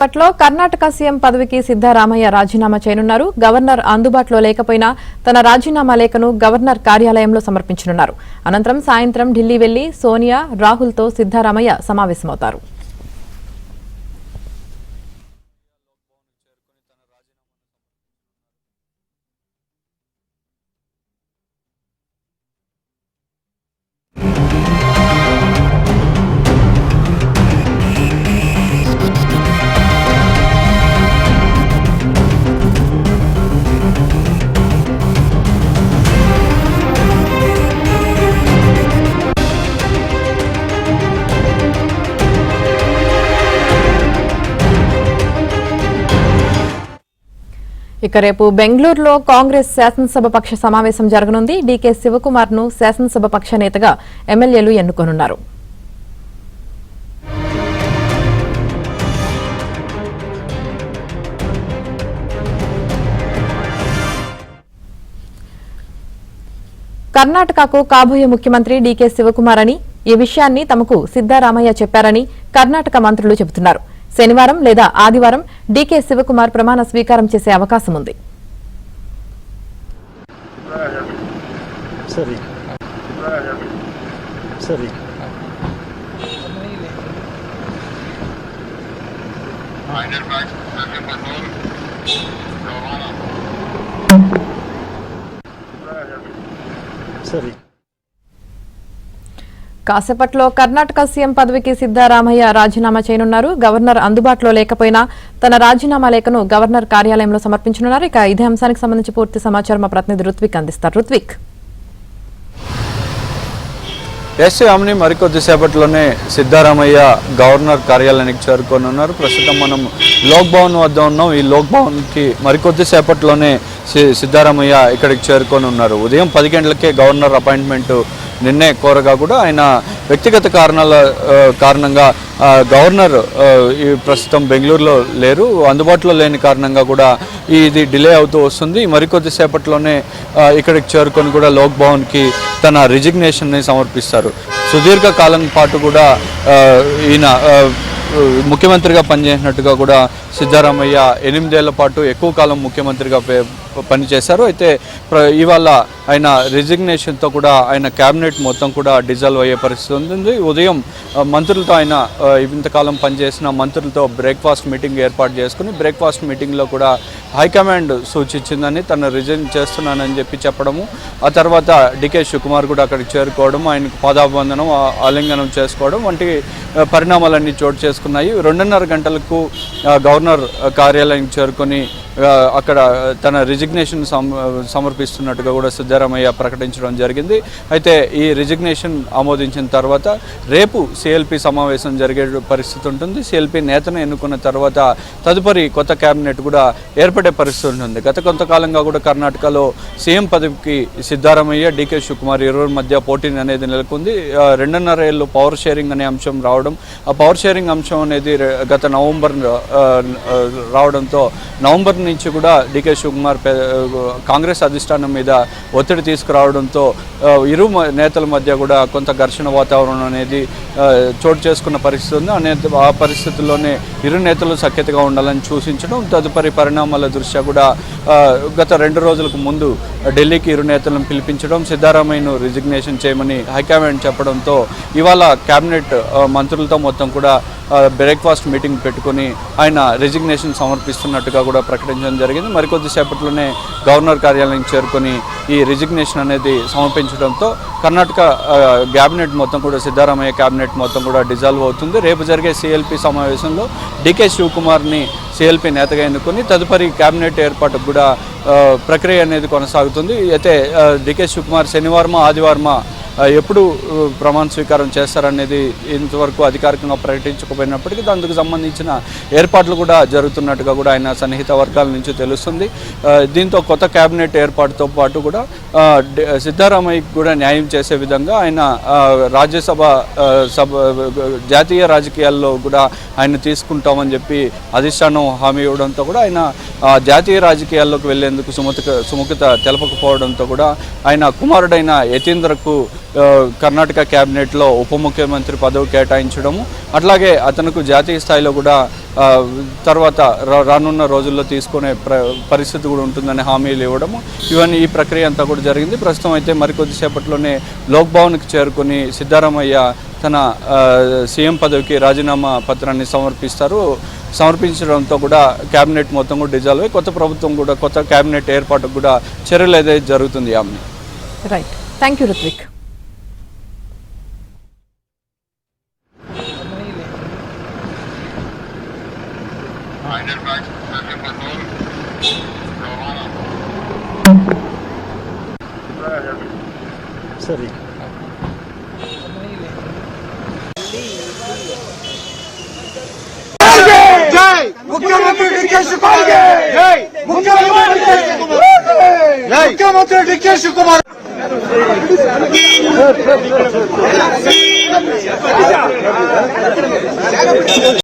పట్లో Karnataka CM పదవికి సిద్ధరామయ్య రాజీనామా చేయనున్నారు. గవర్నర్ అందుబాటులో లేకపోయినా తన రాజీనామా లేఖను గవర్నర్ కార్యాలయంలో సమర్పించనున్నారు. అనంతరం సాయంత్రం ఢిల్లీ వెళ్లి సోనియా, రాహుల్తో సిద్ధరామయ్య సమావేశమవుతారు. ఇక రేపు బెంగళూరులో కాంగ్రెస్ శాసనసభ పక్ష సమావేశం జరగనుంది. డీకే శివకుమార్ ను శాసనసభ పక్ష నేతగా ఎమ్మెల్యేలు ఎన్నుకోనున్నారు. కర్ణాటకకు కాబోయే ముఖ్యమంత్రి డీకే శివకుమార్ అని, ఈ విషయాన్ని తమకు సిద్ధరామయ్య చెప్పారని కర్ణాటక మంత్రులు చెబుతున్నారు. శనివారం లేదా ఆదివారం డీకే శివకుమార్ ప్రమాణ స్వీకారం చేసే అవకాశం ఉంది. కాసేపట్లో కర్ణాటక సీఎం పదవికి సిద్ధరామయ్య రాజీనామా చేయనున్నారు. గవర్నర్ అందుబాటులో లేకపోయినా తన రాజీనామా లేఖను గవర్నర్ కార్యాలయంలో సమర్పించనున్నారు. ఇక ఇదే అంశానికి సంబంధించి పూర్తి సమాచారం మా ప్రతినిధి రుత్విక్ అందిస్తారు. రుత్విక్, ఆమెని మరికొద్దిసేపట్లోనే సిద్ధరామయ్య గవర్నర్ కార్యాలయానికి చేరుకోనున్నారు. ప్రస్తుతం మనం లోక్ భవన్ వద్ద ఉన్నాం. ఈ లోక్ భవన్కి మరికొద్దిసేపట్లోనే సిద్ధరామయ్య ఇక్కడికి చేరుకొని ఉన్నారు. ఉదయం 10 గంటలకే గవర్నర్ అపాయింట్మెంట్ నిన్నే కోరగా కూడా ఆయన వ్యక్తిగత కారణంగా గవర్నర్ ప్రస్తుతం బెంగళూరులో లేరు, అందుబాటులో లేని కారణంగా కూడా ఇది డిలే అవుతూ వస్తుంది. మరికొద్దిసేపట్లోనే ఇక్కడికి చేరుకొని కూడా లోక్ భవన్కి తన రిజిగ్నేషన్ని సమర్పిస్తారు. సుదీర్ఘ కాలం పాటు కూడా ఈయన ముఖ్యమంత్రిగా పనిచేసినట్టుగా కూడా సిద్ధరామయ్య 8 ఏళ్ల పాటు ఎక్కువ కాలం ముఖ్యమంత్రిగా పనిచేశారు. అయితే ఇవాళ ఆయన రిజిగ్నేషన్తో కూడా ఆయన క్యాబినెట్ మొత్తం కూడా డిజాల్వ్ అయ్యే పరిస్థితి ఉంది. ఉదయం మంత్రులతో ఆయన ఇంతకాలం పనిచేసిన మంత్రులతో బ్రేక్ఫాస్ట్ మీటింగ్ ఏర్పాటు చేసుకుని బ్రేక్ఫాస్ట్ మీటింగ్లో కూడా హైకమాండ్ సూచించిందని తను రిజైన్ చేస్తున్నానని చెప్పడము, ఆ తర్వాత డీకే శివకుమార్ కూడా అక్కడికి చేరుకోవడం, ఆయనకు పాదాభివందనం ఆలింగనం చేసుకోవడం వంటి పరిణామాలన్నీ చోటు చేసుకున్నాయి. 2:30 గంటలకు గవర్నర్ కార్యాలయం చేరుకొని అక్కడ తన రిజిగ్నేషన్ సమర్పిస్తున్నట్టుగా కూడా సిద్ధరామయ్య ప్రకటించడం జరిగింది. అయితే ఈ రిజిగ్నేషన్ ఆమోదించిన తర్వాత రేపు సిఎల్పి సమావేశం జరిగే పరిస్థితి ఉంటుంది. సిఎల్పి నేతను ఎన్నుకున్న తర్వాత తదుపరి కొత్త క్యాబినెట్ కూడా ఏర్పడే పరిస్థితి ఉంటుంది. గత కొంతకాలంగా కూడా కర్ణాటకలో సీఎం పదవికి సిద్ధరామయ్య, డీకే శివకుమార్ ఇరువురి మధ్య పోటీ అనేది నెలకొంది. 2.5 ఏళ్ళు పవర్ షేరింగ్ అనే అంశం రావడం, ఆ పవర్ షేరింగ్ అంశం అనేది గత నవంబర్ రావడంతో నవంబర్ నుంచి కూడా డీకే శివకుమార్ కాంగ్రెస్ అధిష్టానం మీద ఒత్తిడి తీసుకురావడంతో ఇరు నేతల మధ్య కూడా కొంత ఘర్షణ వాతావరణం అనేది చోటు చేసుకున్న పరిస్థితి ఉంది. ఆ పరిస్థితుల్లోనే ఇరు నేతలు సఖ్యతగా ఉండాలని సూచించడం, తదుపరి పరిణామాల దృష్ట్యా కూడా గత 2 రోజులకు ముందు ఢిల్లీకి ఇరు నేతలను పిలిపించడం, సిద్ధరామయ్యను రిజిగ్నేషన్ చేయమని హైకమాండ్ చెప్పడంతో ఇవాళ క్యాబినెట్ మంత్రులతో మొత్తం కూడా బ్రేక్ఫాస్ట్ మీటింగ్ పెట్టుకుని ఆయన రిజిగ్నేషన్ సమర్పిస్తున్నట్టుగా కూడా ప్రకటించడం జరిగింది. మరికొద్దిసేపట్లోనే గవర్నర్ కార్యాలయం చేరుకొని ఈ రిజిగ్నేషన్ అనేది సమర్పించడంతో కర్ణాటక క్యాబినెట్ మొత్తం కూడా సిద్ధరామయ్య క్యాబినెట్ మొత్తం కూడా డిజాల్వ్ అవుతుంది. రేపు జరిగే సిఎల్పి సమావేశంలో డీకే శివకుమార్ని సిఎల్పి నేతగా ఎన్నుకొని తదుపరి క్యాబినెట్ ఏర్పాటుకు కూడా ప్రక్రియ అనేది కొనసాగుతుంది. అయితే డీకే శివకుమార్ శనివారమా ఆదివారమా ఎప్పుడు ప్రమాణ స్వీకారం చేస్తారనేది ఇంతవరకు అధికారికంగా ప్రకటించకపోయినప్పటికీ దానికి సంబంధించిన ఏర్పాట్లు కూడా జరుగుతున్నట్టుగా కూడా ఆయన సన్నిహిత వర్గాల నుంచి తెలుస్తుంది. దీంతో కొత్త క్యాబినెట్ ఏర్పాటుతో పాటు కూడా సిద్ధరామయ్యకి కూడా న్యాయం చేసే విధంగా ఆయన రాజ్యసభ జాతీయ రాజకీయాల్లో కూడా ఆయన తీసుకుంటామని చెప్పి అధిష్టానం హామీ ఇవ్వడంతో కూడా ఆయన జాతీయ రాజకీయాల్లోకి వెళ్లేందుకు సుముఖత తెలపకపోవడంతో కూడా ఆయన కుమారుడైన యతీంద్రకు కర్ణాటక క్యాబినెట్లో ఉప ముఖ్యమంత్రి పదవి కేటాయించడము, అట్లాగే అతనికి జాతీయ స్థాయిలో కూడా తర్వాత రానున్న రోజుల్లో తీసుకునే పరిస్థితి కూడా ఉంటుందని హామీలు ఇవ్వడము ఇవన్నీ ఈ ప్రక్రియ అంతా కూడా జరిగింది. ప్రస్తుతం అయితే మరికొద్దిసేపట్లోనే లోక్ భవన్కి చేరుకుని సిద్ధారామయ్య తన సీఎం పదవికి రాజీనామా పత్రాన్ని సమర్పించడంతో కూడా కేబినెట్ మొత్తం కూడా డిజాల్వ్ అయ్యి కొత్త ప్రభుత్వం కూడా కొత్త కేబినెట్ ఏర్పాటుకు కూడా చర్యలు ఏదైతే జరుగుతుంది ఆమె. Right, thank you Ruthvik. సరే జై ముఖ్యమంత్రి డికే శివకుమార్ జై ముఖ్యమంత్రి డికే శివకుమార్